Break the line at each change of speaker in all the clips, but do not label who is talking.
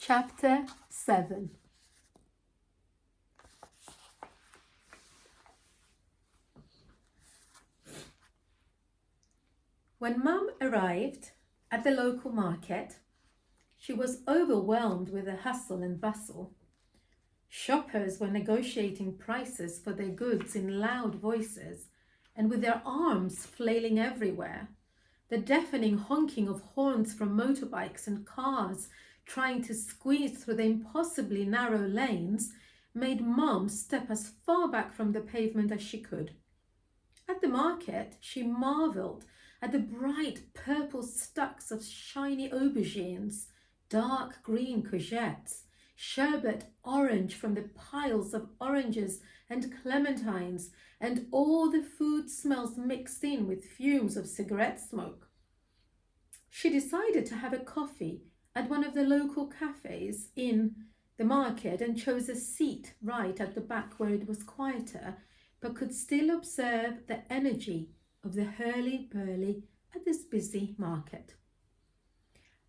Chapter 7. When Mum arrived at the local market, she was overwhelmed with the hustle and bustle. Shoppers were negotiating prices for their goods in loud voices and with their arms flailing everywhere. The deafening honking of horns from motorbikes and cars trying to squeeze through the impossibly narrow lanes made Mum step as far back from the pavement as she could. At the market, she marvelled at the bright purple stalks of shiny aubergines, dark green courgettes, sherbet orange from the piles of oranges and clementines, and all the food smells mixed in with fumes of cigarette smoke. She decided to have a coffee at one of the local cafes in the market and chose a seat right at the back where it was quieter, but could still observe the energy of the hurly-burly at this busy market.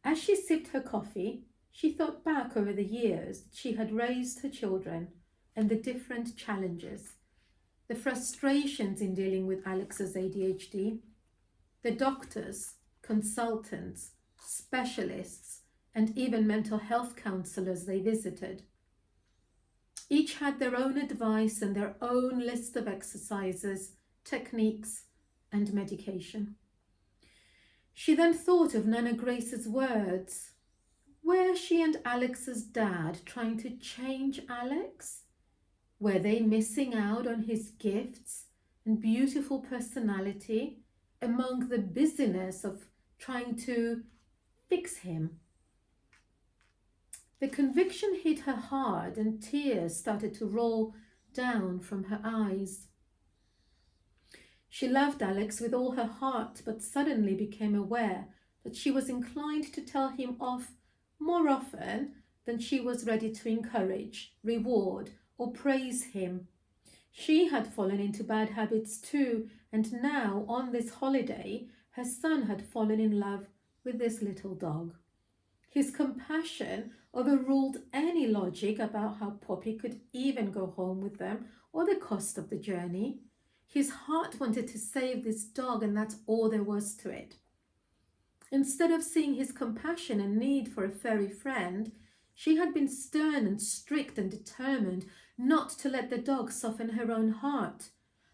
As she sipped her coffee, she thought back over the years that she had raised her children and the different challenges, the frustrations in dealing with Alex's ADHD, the doctors, consultants, specialists, and even mental health counselors they visited. Each had their own advice and their own list of exercises, techniques, and medication. She then thought of Nana Grace's words. Were she and Alex's dad trying to change Alex? Were they missing out on his gifts and beautiful personality among the busyness of trying to fix him? The conviction hit her hard and tears started to roll down from her eyes. She loved Alex with all her heart, but suddenly became aware that she was inclined to tell him off more often than she was ready to encourage, reward, or praise him. She had fallen into bad habits too, and now, on this holiday, her son had fallen in love with this little dog. His compassion overruled any logic about how Poppy could even go home with them or the cost of the journey. His heart wanted to save this dog, and that's all there was to it. Instead of seeing his compassion and need for a furry friend, she had been stern and strict and determined not to let the dog soften her own heart.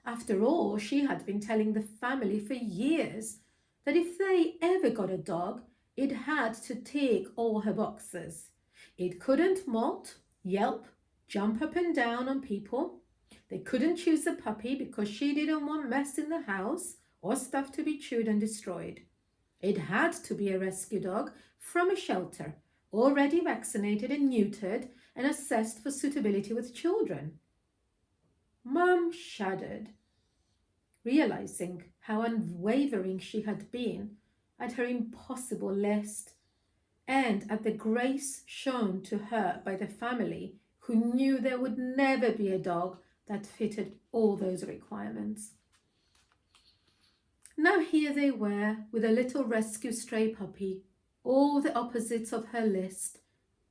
After all, she had been telling the family for years that if they ever got a dog, it had to tick all her boxes. It couldn't molt, yelp, jump up and down on people. They couldn't choose a puppy because she didn't want mess in the house or stuff to be chewed and destroyed. It had to be a rescue dog from a shelter, already vaccinated and neutered and assessed for suitability with children. Mum shuddered, realizing how unwavering she had been at her impossible list and at the grace shown to her by the family who knew there would never be a dog that fitted all those requirements. Now here they were with a little rescue stray puppy, all the opposites of her list,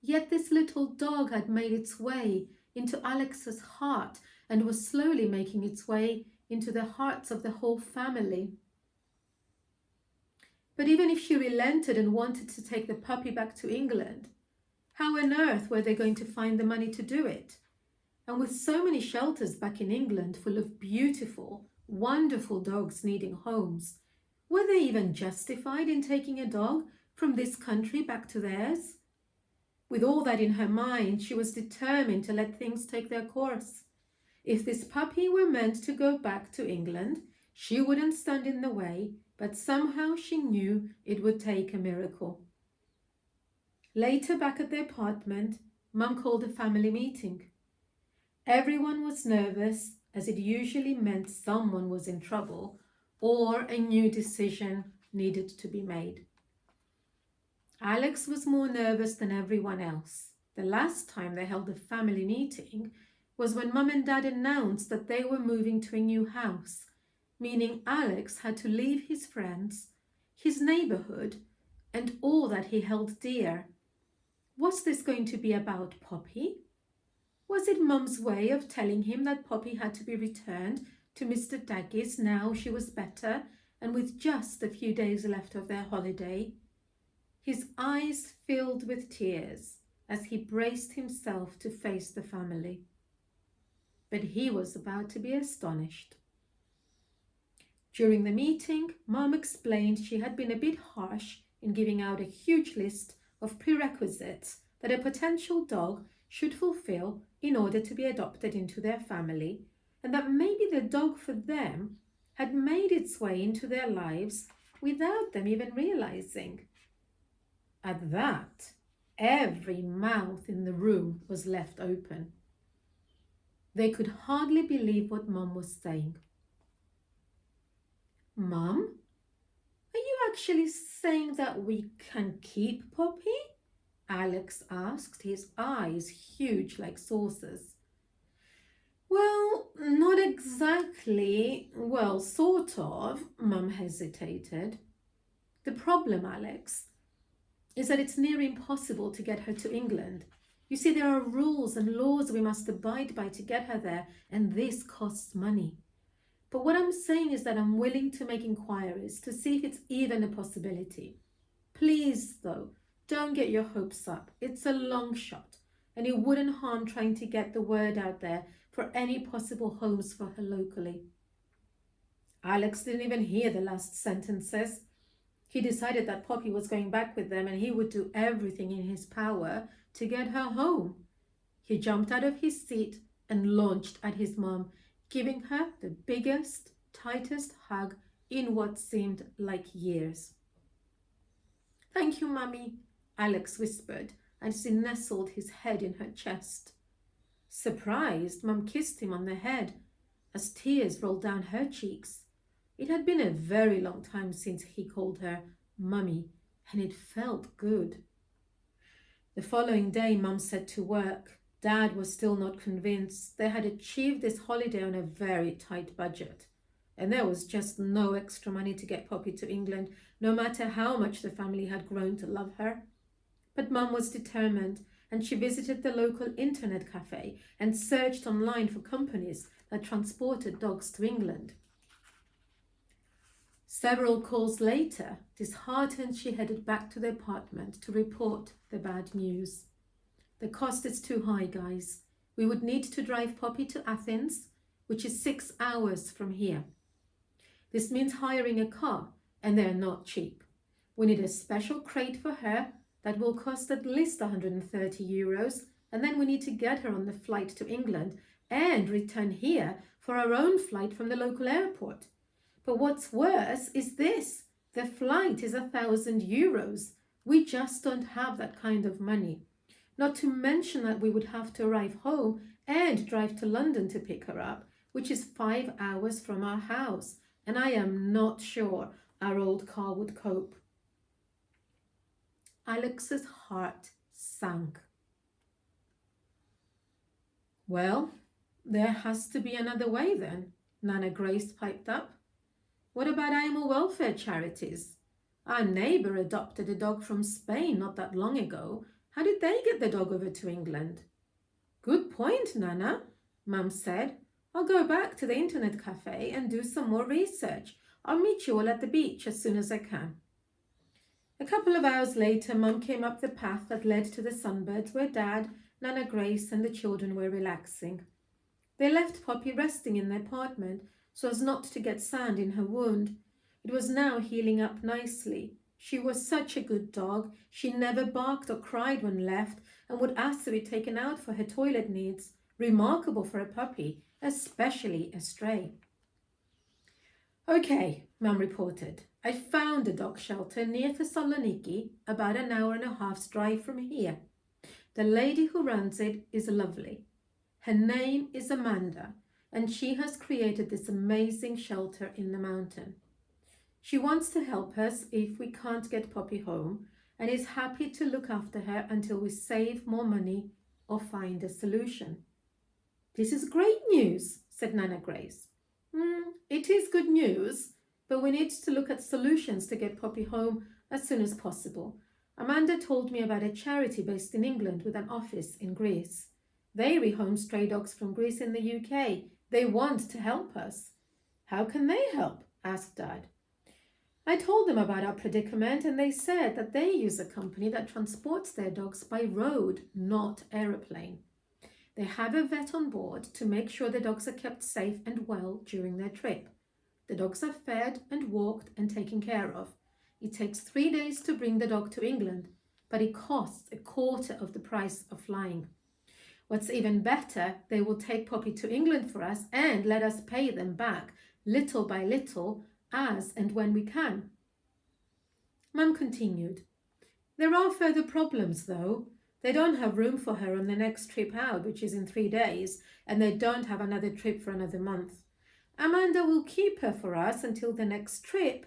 yet this little dog had made its way into Alex's heart and was slowly making its way into the hearts of the whole family. But even if she relented and wanted to take the puppy back to England, how on earth were they going to find the money to do it? And with so many shelters back in England full of beautiful, wonderful dogs needing homes, were they even justified in taking a dog from this country back to theirs? With all that in her mind, she was determined to let things take their course. If this puppy were meant to go back to England, she wouldn't stand in the way, but somehow she knew it would take a miracle. Later, back at the apartment, Mum called a family meeting. Everyone was nervous, as it usually meant someone was in trouble or a new decision needed to be made. Alex was more nervous than everyone else. The last time they held a family meeting was when Mum and Dad announced that they were moving to a new house, meaning Alex had to leave his friends, his neighborhood, and all that he held dear. Was this going to be about Poppy? Was it Mum's way of telling him that Poppy had to be returned to Mr. Daggis now she was better and with just a few days left of their holiday? His eyes filled with tears as he braced himself to face the family. But he was about to be astonished. During the meeting, Mum explained she had been a bit harsh in giving out a huge list of prerequisites that a potential dog should fulfill in order to be adopted into their family, and that maybe the dog for them had made its way into their lives without them even realizing. At that, every mouth in the room was left open. They could hardly believe what Mum was saying. Mum, are you actually saying that we can keep Poppy? Alex asked, his eyes huge like saucers. Well, not exactly. Well, sort of, Mum hesitated. The problem, Alex, is that it's near impossible to get her to England. You see, there are rules and laws we must abide by to get her there, and this costs money. But what I'm saying is that I'm willing to make inquiries to see if it's even a possibility. Please, though, don't get your hopes up. It's a long shot, and it wouldn't harm trying to get the word out there for any possible homes for her locally. Alex didn't even hear the last sentences. He decided that Poppy was going back with them and he would do everything in his power to get her home. He jumped out of his seat and launched at his mum, giving her the biggest, tightest hug in what seemed like years. Thank you, Mummy, Alex whispered as he nestled his head in her chest. Surprised, Mum kissed him on the head as tears rolled down her cheeks. It had been a very long time since he called her Mummy, and it felt good. The following day, Mum set to work. Dad was still not convinced. They had achieved this holiday on a very tight budget, and there was just no extra money to get Poppy to England, no matter how much the family had grown to love her. But Mum was determined, and she visited the local internet cafe and searched online for companies that transported dogs to England. Several calls later, disheartened, she headed back to the apartment to report the bad news. The cost is too high, guys. We would need to drive Poppy to Athens, which is 6 hours from here. This means hiring a car, and they're not cheap. We need a special crate for her that will cost at least €130, and then we need to get her on the flight to England and return here for our own flight from the local airport. But what's worse is this. The flight is €1,000. We just don't have that kind of money. Not to mention that we would have to arrive home and drive to London to pick her up, which is 5 hours from our house, and I am not sure our old car would cope. Alex's heart sank. Well, there has to be another way then, Nana Grace piped up. What about animal welfare charities? Our neighbour adopted a dog from Spain not that long ago. How did they get the dog over to England? Good point, Nana, Mum said. I'll go back to the internet cafe and do some more research. I'll meet you all at the beach as soon as I can. A couple of hours later, Mum came up the path that led to the sunbeds where Dad, Nana Grace and the children were relaxing. They left Poppy resting in the apartment so as not to get sand in her wound. It was now healing up nicely. She was such a good dog. She never barked or cried when left and would ask to be taken out for her toilet needs. Remarkable for a puppy, especially a stray. Okay, Mum reported. I found a dog shelter near Thessaloniki, about an hour and a half's drive from here. The lady who runs it is lovely. Her name is Amanda, and she has created this amazing shelter in the mountain. She wants to help us if we can't get Poppy home and is happy to look after her until we save more money or find a solution. This is great news, said Nana Grace. It is good news, but we need to look at solutions to get Poppy home as soon as possible. Amanda told me about a charity based in England with an office in Greece. They rehome stray dogs from Greece in the UK. They want to help us. How can they help? Asked Dad. I told them about our predicament and they said that they use a company that transports their dogs by road, not aeroplane. They have a vet on board to make sure the dogs are kept safe and well during their trip. The dogs are fed and walked and taken care of. It takes 3 days to bring the dog to England, but it costs a quarter of the price of flying. What's even better, they will take Poppy to England for us and let us pay them back, little by little, as and when we can. Mum continued. There are further problems though. They don't have room for her on the next trip out, which is in 3 days, and they don't have another trip for another month. Amanda will keep her for us until the next trip,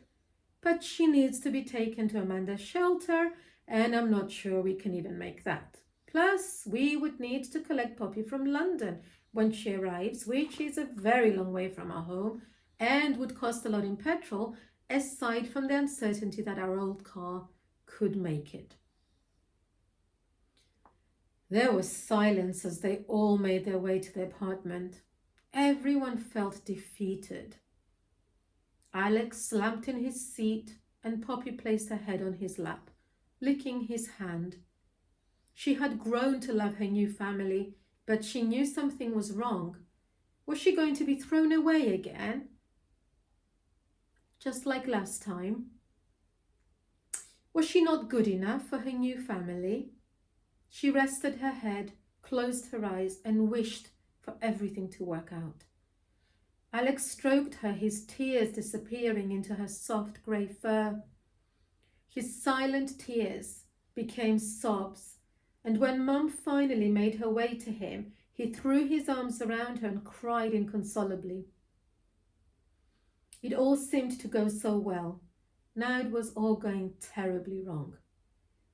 but she needs to be taken to Amanda's shelter, and I'm not sure we can even make that. Plus, we would need to collect Poppy from London when she arrives, which is a very long way from our home, and would cost a lot in petrol, aside from the uncertainty that our old car could make it. There was silence as they all made their way to the apartment. Everyone felt defeated. Alex slumped in his seat and Poppy placed her head on his lap, licking his hand. She had grown to love her new family, but she knew something was wrong. Was she going to be thrown away again? Just like last time? Was she not good enough for her new family? She rested her head, closed her eyes, and wished for everything to work out. Alex stroked her, his tears disappearing into her soft grey fur. His silent tears became sobs, and when Mum finally made her way to him, he threw his arms around her and cried inconsolably. It all seemed to go so well. Now it was all going terribly wrong.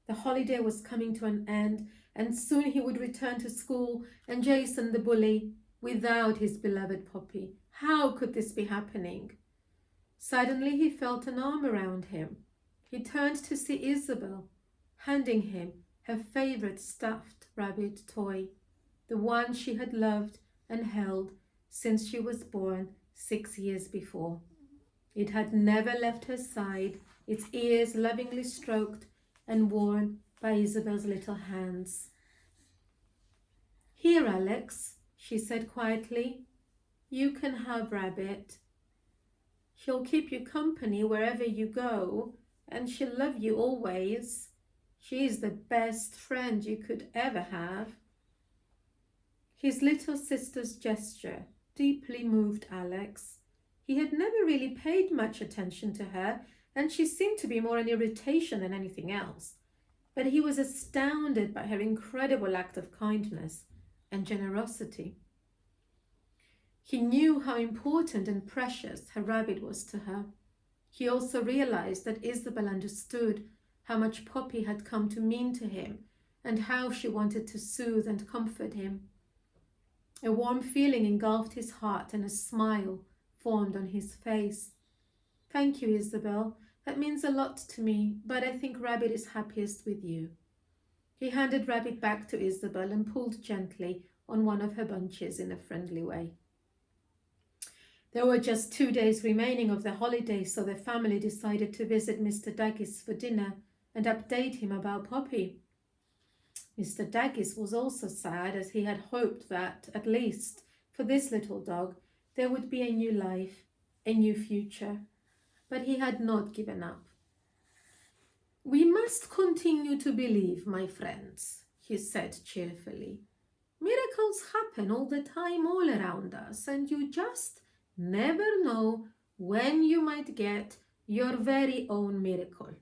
The holiday was coming to an end, and soon he would return to school, and Jason the bully, without his beloved Poppy. How could this be happening? Suddenly he felt an arm around him. He turned to see Isabel, handing him her favourite stuffed rabbit toy, the one she had loved and held since she was born 6 years before. It had never left her side, its ears lovingly stroked and worn by Isabel's little hands. Here, Alex, she said quietly. You can have Rabbit. She'll keep you company wherever you go, and she'll love you always. She's the best friend you could ever have. His little sister's gesture deeply moved Alex. He had never really paid much attention to her, and she seemed to be more an irritation than anything else. But he was astounded by her incredible act of kindness and generosity. He knew how important and precious her rabbit was to her. He also realized that Isabel understood how much Poppy had come to mean to him and how she wanted to soothe and comfort him. A warm feeling engulfed his heart and a smile formed on his face. Thank you, Isabel. That means a lot to me, but I think Rabbit is happiest with you. He handed Rabbit back to Isabel and pulled gently on one of her bunches in a friendly way. There were just 2 days remaining of the holiday, so the family decided to visit Mr. Daggis for dinner and update him about Poppy. Mr. Daggis was also sad, as he had hoped that, at least for this little dog, there would be a new life, a new future. But he had not given up. We must continue to believe, my friends, he said cheerfully. Miracles happen all the time all around us, and you just never know when you might get your very own miracle.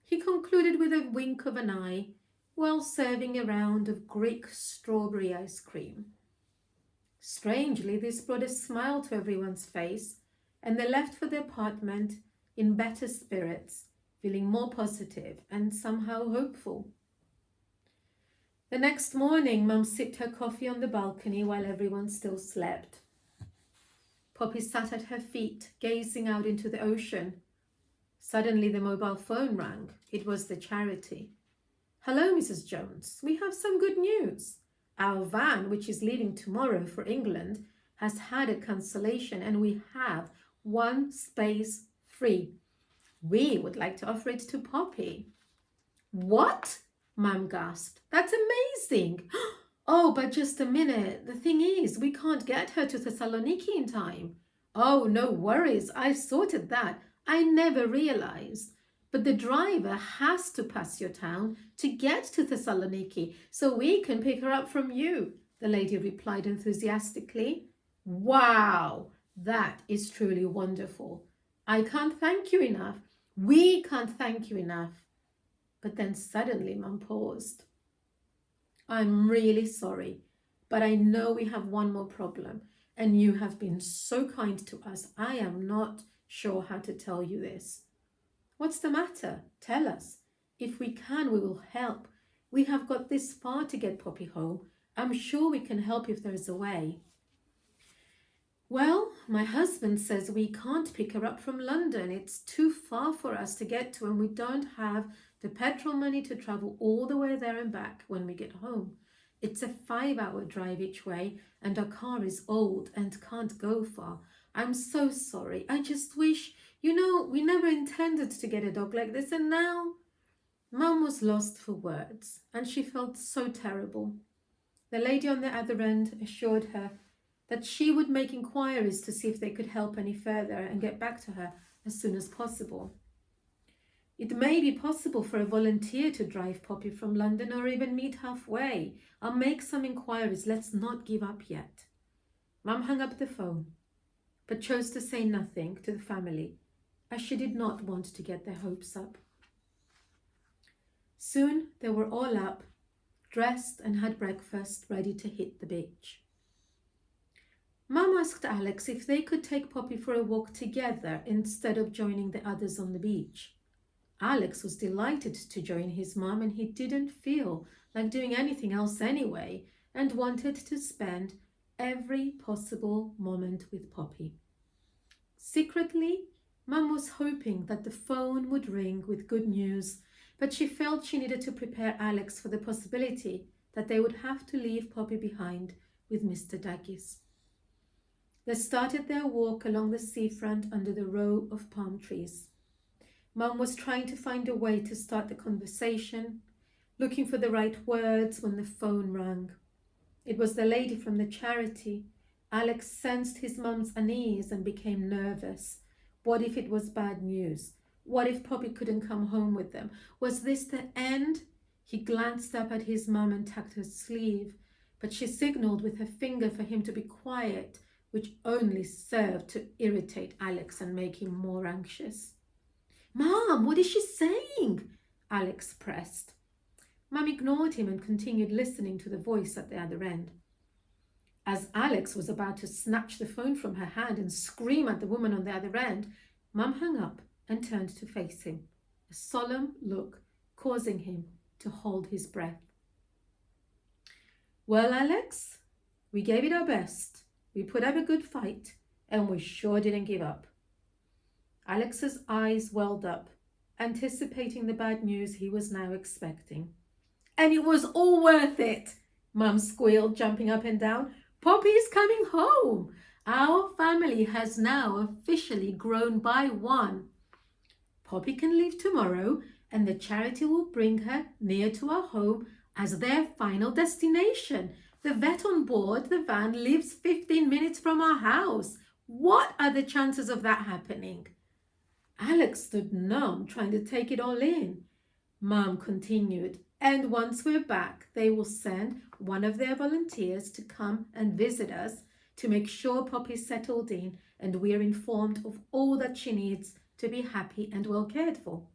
He concluded with a wink of an eye while serving a round of Greek strawberry ice cream. Strangely, this brought a smile to everyone's face, and they left for the apartment in better spirits, feeling more positive and somehow hopeful. The next morning, Mum sipped her coffee on the balcony while everyone still slept. Poppy sat at her feet, gazing out into the ocean. Suddenly the mobile phone rang. It was the charity. "Hello, Mrs. Jones. We have some good news. Our van, which is leaving tomorrow for England, has had a cancellation and we have one space free. We would like to offer it to Poppy." "What?" Mum gasped. "That's amazing." "Oh, but just a minute. The thing is, we can't get her to Thessaloniki in time." "Oh, no worries. I've sorted that. I never realized. But the driver has to pass your town to get to Thessaloniki, so we can pick her up from you," the lady replied enthusiastically. "Wow, that is truly wonderful. I can't thank you enough. We can't thank you enough." But then suddenly Mum paused. "I'm really sorry, but I know we have one more problem, and you have been so kind to us. I am not sure how to tell you this." "What's the matter? Tell us. If we can, we will help. We have got this far to get Poppy home. I'm sure we can help if there's a way." "Well, my husband says we can't pick her up from London. It's too far for us to get to, and we don't have the petrol money to travel all the way there and back when we get home. It's a 5-hour drive each way, and our car is old and can't go far. I'm so sorry. I just wish, we never intended to get a dog like this, and now..." Mum was lost for words, and she felt so terrible. The lady on the other end assured her that she would make inquiries to see if they could help any further and get back to her as soon as possible. "It may be possible for a volunteer to drive Poppy from London or even meet halfway. I'll make some inquiries. Let's not give up yet." Mum hung up the phone, but chose to say nothing to the family, as she did not want to get their hopes up. Soon they were all up, dressed and had breakfast, ready to hit the beach. Mum asked Alex if they could take Poppy for a walk together instead of joining the others on the beach. Alex was delighted to join his mum, and he didn't feel like doing anything else anyway and wanted to spend every possible moment with Poppy. Secretly, Mum was hoping that the phone would ring with good news, but she felt she needed to prepare Alex for the possibility that they would have to leave Poppy behind with Mr. Daggis. They started their walk along the seafront under the row of palm trees. Mum was trying to find a way to start the conversation, looking for the right words when the phone rang. It was the lady from the charity. Alex sensed his mum's unease and became nervous. What if it was bad news? What if Poppy couldn't come home with them? Was this the end? He glanced up at his mum and tugged her sleeve, but she signaled with her finger for him to be quiet, which only served to irritate Alex and make him more anxious. "Mom, what is she saying?" Alex pressed. Mum ignored him and continued listening to the voice at the other end. As Alex was about to snatch the phone from her hand and scream at the woman on the other end, Mum hung up and turned to face him, a solemn look causing him to hold his breath. "Well, Alex, we gave it our best. We put up a good fight, and we sure didn't give up." Alex's eyes welled up, anticipating the bad news he was now expecting. "And it was all worth it," Mum squealed, jumping up and down. "Poppy is coming home. Our family has now officially grown by one. Poppy can leave tomorrow, and the charity will bring her near to our home as their final destination. The vet on board the van lives 15 minutes from our house. What are the chances of that happening?" Alex stood numb, trying to take it all in. Mum continued, "And once we're back, they will send one of their volunteers to come and visit us to make sure Poppy's settled in and we're informed of all that she needs to be happy and well cared for."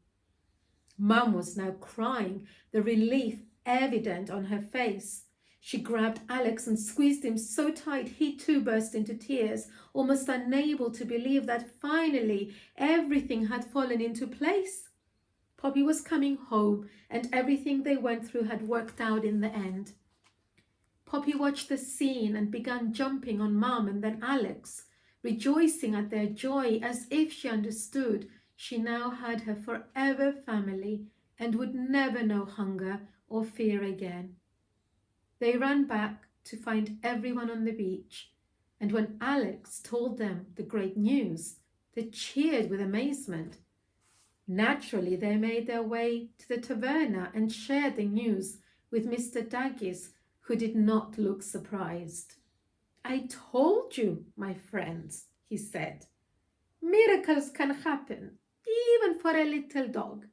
Mum was now crying, the relief evident on her face. She grabbed Alex and squeezed him so tight he too burst into tears, almost unable to believe that finally everything had fallen into place. Poppy was coming home, and everything they went through had worked out in the end. Poppy watched the scene and began jumping on Mum and then Alex, rejoicing at their joy as if she understood. She now had her forever family and would never know hunger or fear again. They ran back to find everyone on the beach, and when Alex told them the great news, they cheered with amazement. Naturally, they made their way to the taverna and shared the news with Mr. Daggis, who did not look surprised. "I told you, my friends," he said. "Miracles can happen, even for a little dog.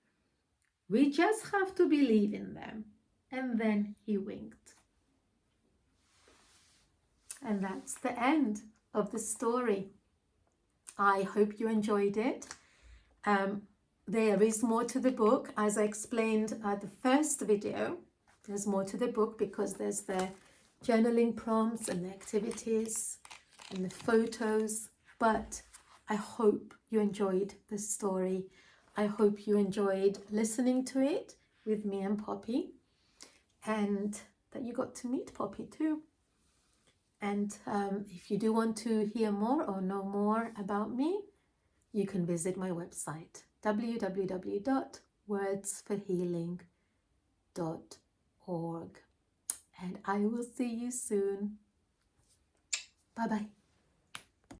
We just have to believe in them." And then he winked. And that's the end of the story. I hope you enjoyed it. There is more to the book. As I explained at the first video, there's more to the book because there's the journaling prompts and the activities and the photos. But I hope you enjoyed the story. I hope you enjoyed listening to it with me and Poppy, and that you got to meet Poppy too. And if you do want to hear more or know more about me, you can visit my website, www.wordsforhealing.org. And I will see you soon. Bye-bye.